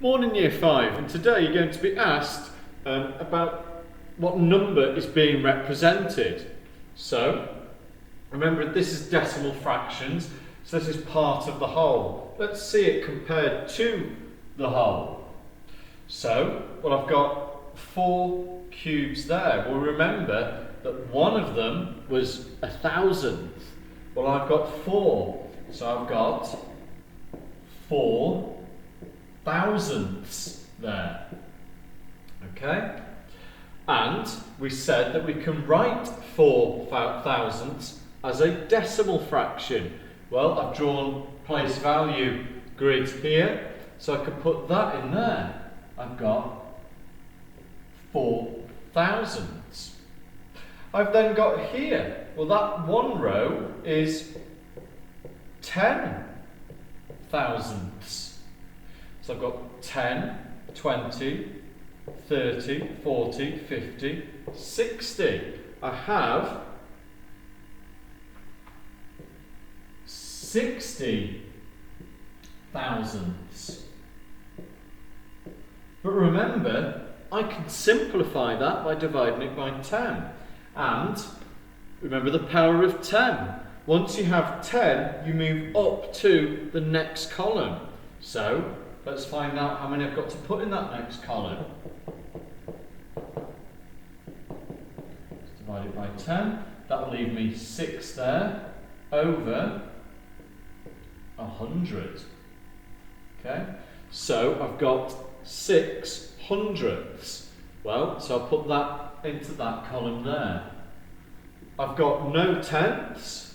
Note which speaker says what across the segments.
Speaker 1: Morning Year 5, and today you're going to be asked about what number is being represented. So, remember this is decimal fractions, so this is part of the whole. Let's see it compared to the whole. So, well, I've got 4 cubes there. Well, remember that one of them was 1,000. Well, I've got 4, so I've got 4 thousandths there. Okay? And we said that we can write 4 thousandths as a decimal fraction. Well, I've drawn place value grid here, so I can put that in there. I've got 4 thousandths. I've then got here, well, that one row is 10 thousandths. So I've got 10, 20, 30, 40, 50, 60. I have 60 thousandths. But remember, I can simplify that by dividing it by 10. And remember the power of 10. Once you have 10, you move up to the next column. So let's find out how many I've got to put in that next column. Let's divide it by 10. That will leave me 6 there over 100. Okay, so I've got 6 hundredths. Well, so I'll put that into that column there. I've got no tenths.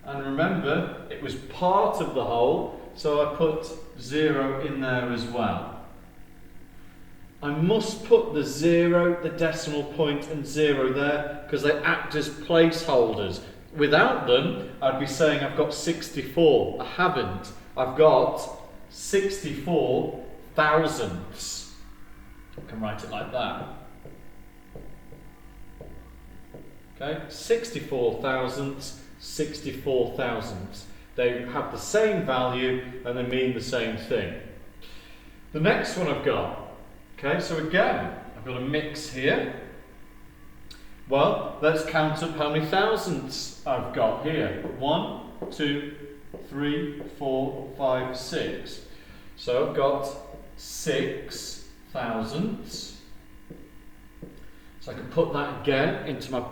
Speaker 1: And remember, it was part of the whole, so I put 0 in there as well. I must put the 0, the decimal point and 0 there because they act as placeholders. Without them, I'd be saying I've got 64. I haven't. I've got 64 thousandths. I can write it like that. Okay, 64 thousandths, 64 thousandths. They have the same value and they mean the same thing. The next one I've got, okay, so again, I've got a mix here. Well, let's count up how many thousandths I've got here. 1, 2, 3, 4, 5, 6. So I've got 6 thousandths. So I can put that again into my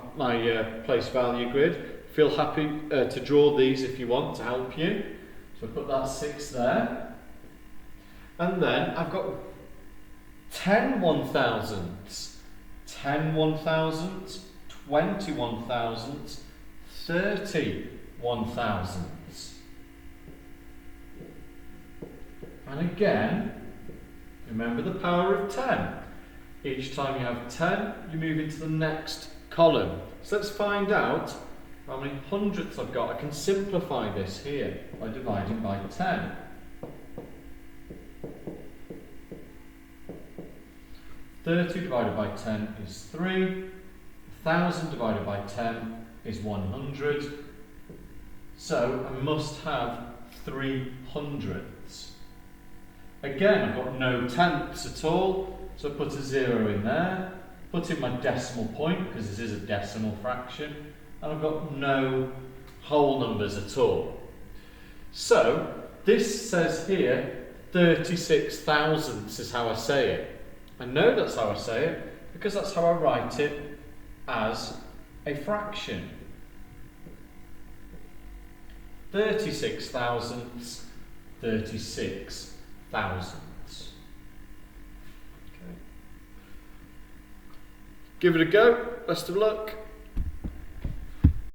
Speaker 1: place value grid. Feel happy to draw these if you want to help you. So I put that 6 there. And then I've got 10 1,000ths, 10 1,000ths, 20 1,000ths, 30 1,000ths. And again, remember the power of 10. Each time you have 10, you move into the next column. So let's find out how many hundredths I've got. I can simplify this here by dividing by 10. "30 divided by 10 is 3. 1,000 divided by 10 is 100. So I must have 3 hundredths. Again, I've got no tenths at all, so I put a 0 in there. Put in my decimal point, because this is a decimal fraction. And I've got no whole numbers at all. So, this says here 36 thousandths is how I say it. I know that's how I say it because that's how I write it as a fraction. 36 thousandths, 36 thousandths. Okay. Give it a go. Best of luck.